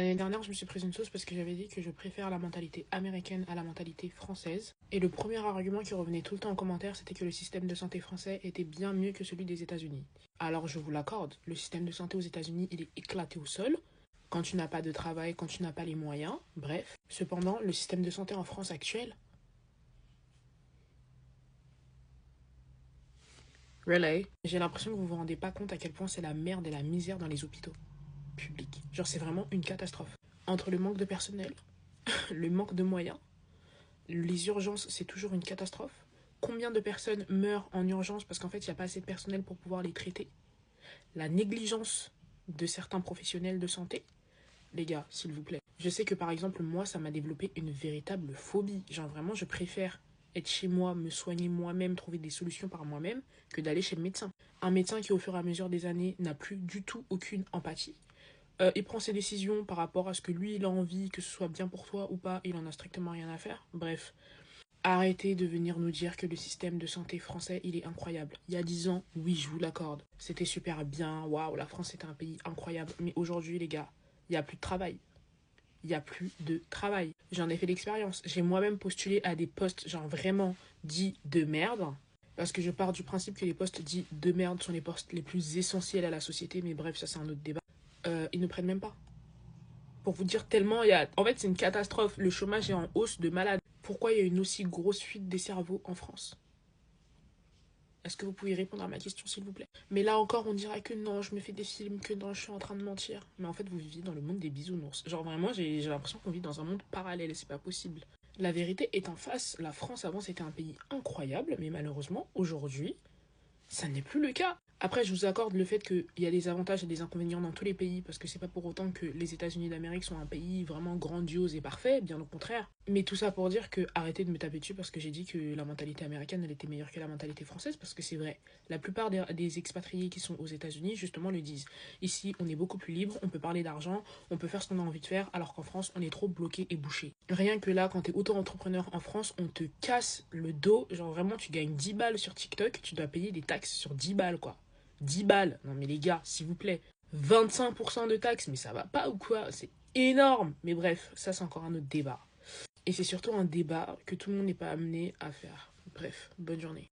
L'année dernière, je me suis prise une sauce parce que j'avais dit que je préfère la mentalité américaine à la mentalité française. Et le premier argument qui revenait tout le temps en commentaire, c'était que le système de santé français était bien mieux que celui des États-Unis. Alors je vous l'accorde, le système de santé aux États-Unis, il est éclaté au sol. Quand tu n'as pas de travail, quand tu n'as pas les moyens, bref. Cependant, le système de santé en France actuel, really, j'ai l'impression que vous vous rendez pas compte à quel point c'est la merde et la misère dans les hôpitaux publics. Genre c'est vraiment une catastrophe. Entre le manque de personnel, le manque de moyens, les urgences, c'est toujours une catastrophe. Combien de personnes meurent en urgence parce qu'en fait, il n'y a pas assez de personnel pour pouvoir les traiter. La négligence de certains professionnels de santé. Les gars, s'il vous plaît. Je sais que par exemple, moi, ça m'a développé une véritable phobie. Genre vraiment, je préfère être chez moi, me soigner moi-même, trouver des solutions par moi-même, que d'aller chez le médecin. Un médecin qui, au fur et à mesure des années, n'a plus du tout aucune empathie. Il prend ses décisions par rapport à ce que lui, il a envie, que ce soit bien pour toi ou pas, il en a strictement rien à faire. Bref, arrêtez de venir nous dire que le système de santé français, il est incroyable. Il y a 10 ans, oui, je vous l'accorde. C'était super bien, waouh, la France était un pays incroyable. Mais aujourd'hui, les gars, il n'y a plus de travail. Il n'y a plus de travail. J'en ai fait l'expérience. J'ai moi-même postulé à des postes, genre vraiment dits de merde. Parce que je pars du principe que les postes dits de merde sont les postes les plus essentiels à la société. Mais bref, ça c'est un autre débat. Ils ne prennent même pas. Pour vous dire tellement, il y a... En fait, c'est une catastrophe. Le chômage est en hausse de malade. Pourquoi il y a une aussi grosse fuite des cerveaux en France? Est-ce que vous pouvez répondre à ma question, s'il vous plaît? Mais là encore, on dirait que non, je me fais des films, que non, je suis en train de mentir. Mais en fait, vous vivez dans le monde des bisounours. Genre vraiment, j'ai l'impression qu'on vit dans un monde parallèle et c'est pas possible. La vérité est en face. La France, avant, c'était un pays incroyable, mais malheureusement, aujourd'hui, ça n'est plus le cas. Après, je vous accorde le fait qu'il y a des avantages et des inconvénients dans tous les pays, parce que c'est pas pour autant que les États-Unis d'Amérique sont un pays vraiment grandiose et parfait, bien au contraire. Mais tout ça pour dire que arrêtez de me taper dessus parce que j'ai dit que la mentalité américaine elle était meilleure que la mentalité française, parce que c'est vrai. La plupart des expatriés qui sont aux États-Unis, justement, le disent. Ici, on est beaucoup plus libre, on peut parler d'argent, on peut faire ce qu'on a envie de faire, alors qu'en France, on est trop bloqué et bouché. Rien que là, quand t'es auto-entrepreneur en France, on te casse le dos. Genre vraiment, tu gagnes 10 balles sur TikTok, tu dois payer des taxes sur 10 balles, quoi. 10 balles. Non mais les gars, s'il vous plaît. 25% de taxes, mais ça va pas ou quoi? C'est énorme. Mais bref, ça c'est encore un autre débat. Et c'est surtout un débat que tout le monde n'est pas amené à faire. Bref, bonne journée.